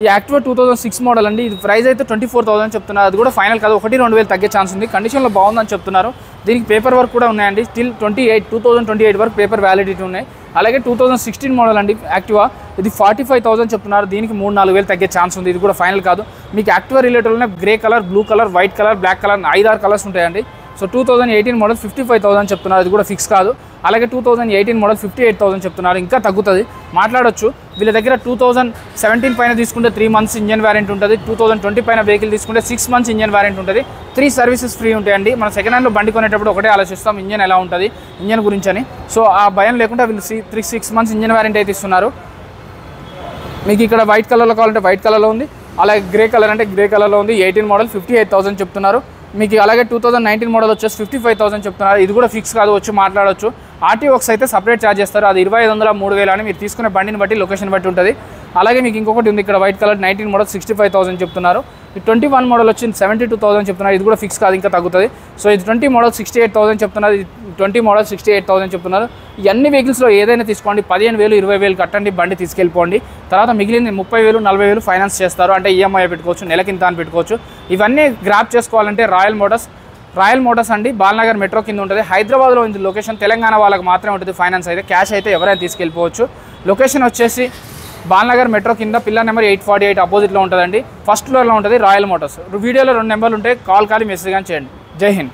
ఈ Activa 2006 model అండి. ఇది ప్రైస్ అయితే 24,000 చెప్తున్నారు. అది కూడా ఫైనల్ కాదు, 1-2 వేలు తగ్గే ఛాన్స్ ఉంది. కండిషన్లో బాగుందని చెప్తున్నారు. దీనికి పేపర్ వర్క్ కూడా ఉన్నాయండి. స్టిల్ 2028 వరకు పేపర్ వ్యాలిడిటీ ఉన్నాయి. అలాగే 2016 మోడల్ అండి యాక్టివా. ఇది 45,000 చెప్తున్నారు. దీనికి 3-4 వేలు తగ్గే ఛాన్స్ ఉంది. ఇది కూడా ఫైనల్ కాదు. మీకు యాక్టివా రిలేటెడ్లోనే grey colour, blue colour, white colour, black colour 5-6 colours ఉంటాయండి. సో 2018 మోడల్ 55,000 చెప్తున్నారు. అది కూడా ఫిక్స్ కాదు. అలాగే 2018 మోడల్ 58,000 చెప్తున్నారు. ఇంకా తగ్గుతుంది, మాట్లాడొచ్చు. వీళ్ళ దగ్గర 2017 పైన తీసుకుంటే 3 months ఇంజన్ వ్యారెంటీ ఉంటుంది. 2020 పైన వెహికల్ తీసుకుంటే 6 months ఇంజన్ వ్యారెంటీ ఉంటుంది. 3 సర్వీసెస్ ఫ్రీ ఉంటాయండి. మనం సెకండ్ హ్యాండ్లో బండి కొనేటప్పుడు ఒకటే ఆలోచిస్తాం, ఇంజన్ ఎలా ఉంటుంది, ఇంజన్ గురించి అని. సో ఆ భయం లేకుండా వీళ్ళు 6 months ఇంజన్ వ్యారెంటీ అయితే ఇస్తున్నారు. మీకు ఇక్కడ వైట్ కలర్లో కావాలంటే వైట్ కలర్లో ఉంది. అలాగే గ్రే కలర్ అంటే గ్రే కలర్లో ఉంది. 18 మోడల్ 58,000 చెప్తున్నారు. మీకు అలాగే 2019 మోడల్ వచ్చేసి 55,000 చెప్తున్నారు. ఇది కూడా ఫిక్స్ కాదు, వచ్చి మాట్లాడవచ్చు. ఆర్టీ వర్క్స్ అయితే సపరేట్ ఛార్జ్ చేస్తారు. అది 2,500, 3,000 అని మీరు తీసుకునే బండిని బట్టి, లొకేషన్ బట్టి ఉంటుంది. అలాగే మీకు ఇంకొకటి ఉంది ఇక్కడ వైట్ కలర్ 19 మోడల్ 65,000 చెప్తున్నారు. ఈ 21 మోడల్ వచ్చి 72,000 చెప్తున్నారు. ఇది కూడా ఫిక్స్ కాదు, ఇంకా తగ్గుతుంది. సో ఇది 20 మోడల్ 68,000 చెప్తున్నారు. ఇది 20 మోడల్ 68,000 చెప్తున్నారు. ఈ అన్ని వెహికల్స్లో ఏదైనా తీసుకోండి, 15,000, 20,000 కట్టండి, బండి తీసుకెళ్ళిపోండి. తర్వాత మిగిలింది 30,000, 40,000 ఫైనాన్స్ చేస్తారు. అంటే ఈఎంఐ పెట్టుకోవచ్చు, నెలకింత అని పెట్టుకోవచ్చు. ఇవన్నీ గ్రాప్ చేసుకోవాలంటే రాయల్ మోటార్స్ అండి, బాలనగర్ మెట్రో కింద ఉంటుంది. హైదరాబాద్లో ఉంది లొకేషన్. తెలంగాణ వాళ్ళకి మాత్రమే ఉంటుంది ఫైనాన్స్ అయితే. క్యాష్ అయితే ఎవరైనా తీసుకెళ్ళిపోవచ్చు. లొకేషన్ వచ్చేసి బాలనగర్ మెట్రో కింద పిల్లర్ నెంబర్ 848 అపోజిట్లో ఉంటుందండి. ఫస్ట్ ఫ్లోర్లో ఉంటుంది రాయల్ మోటార్స్. వీడియోలో 2 నెంబర్లు ఉంటాయి, కాల్ కానీ మెసేజ్ కానీ చేయండి. జై హింద్.